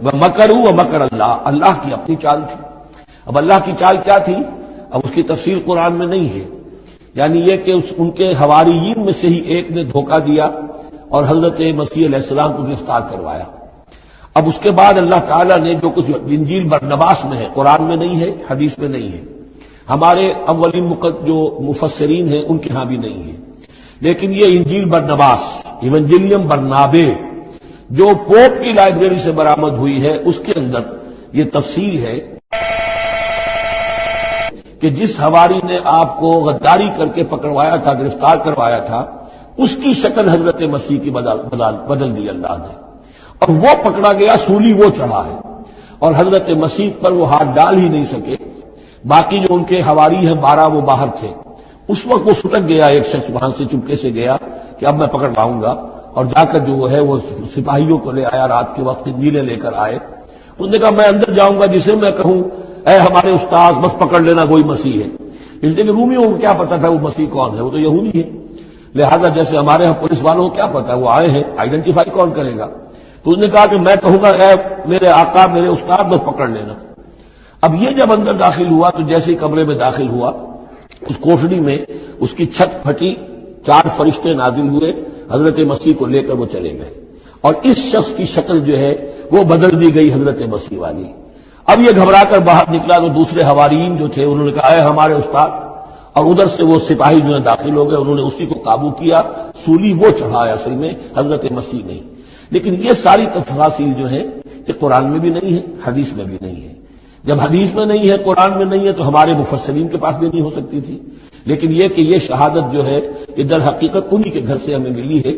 وَمَكَرُوا وَمَكَرَ اللَّهُ، اللہ کی اپنی چال تھی۔ اب اللہ کی چال کیا تھی؟ اب اس کی تفصیل قرآن میں نہیں ہے، یعنی یہ کہ ان کے حواریین میں سے ہی ایک نے دھوکہ دیا اور حضرت مسیح علیہ السلام کو گرفتار کروایا۔ اب اس کے بعد اللہ تعالیٰ نے جو کچھ انجیل برنباس میں ہے، قرآن میں نہیں ہے، حدیث میں نہیں ہے، ہمارے اولین جو مفسرین ہیں ان کے ہاں بھی نہیں ہے، لیکن یہ انجیل برنباس، ایونجیلیم برنابے، جو پوپ کی لائبریری سے برآمد ہوئی ہے، اس کے اندر یہ تفصیل ہے کہ جس حواری نے آپ کو غداری کر کے پکڑوایا تھا، گرفتار کروایا تھا، اس کی شکل حضرت مسیح کی بدل دی اللہ نے، اور وہ پکڑا گیا، سولی وہ چڑھا ہے، اور حضرت مسیح پر وہ ہاتھ ڈال ہی نہیں سکے۔ باقی جو ان کے حواری ہیں 12 وہ باہر تھے۔ اس وقت وہ سٹک گیا، ایک شخص وہاں سے چپکے سے گیا کہ اب میں پکڑ لاؤں گا، اور جا کر جو ہے وہ سپاہیوں کو لے آیا، رات کے وقت نیلے لے کر آئے۔ انہوں نے کہا میں اندر جاؤں گا، جسے میں کہوں اے ہمارے استاد بس پکڑ لینا، کوئی مسیح ہے۔ اس لیے کہ رومیوں کو کیا پتا تھا وہ مسیح کون ہے، وہ تو یہودی ہے، لہذا جیسے ہمارے ہاں پولیس والوں کو کیا پتا ہے وہ آئے ہیں، آئیڈینٹیفائی کون کرے گا۔ تو اس نے کہا کہ میں کہوں گا اے میرے آقا، میرے استاد بس پکڑ لینا۔ اب یہ جب اندر داخل ہوا تو جیسے ہی کمرے میں داخل ہوا، اس کوٹڑی میں اس کی چھت پھٹی، 4 فرشتے نازل ہوئے، حضرت مسیح کو لے کر وہ چلے گئے، اور اس شخص کی شکل جو ہے وہ بدل دی گئی حضرت مسیح والی۔ اب یہ گھبرا کر باہر نکلا تو دوسرے حواریین جو تھے انہوں نے کہا اے ہمارے استاد، اور ادھر سے وہ سپاہی جو ہے داخل ہو گئے، انہوں نے اسی کو قابو کیا، سولی وہ چڑھایا، اصل میں حضرت مسیح نہیں۔ لیکن یہ ساری تفاصیل جو ہے یہ قرآن میں بھی نہیں ہے، حدیث میں بھی نہیں ہے۔ جب حدیث میں نہیں ہے، قرآن میں نہیں ہے، تو ہمارے مفسرین کے پاس بھی نہیں ہو سکتی تھی۔ لیکن یہ کہ یہ شہادت جو ہے یہ در حقیقت انہی کے گھر سے ہمیں ملی ہے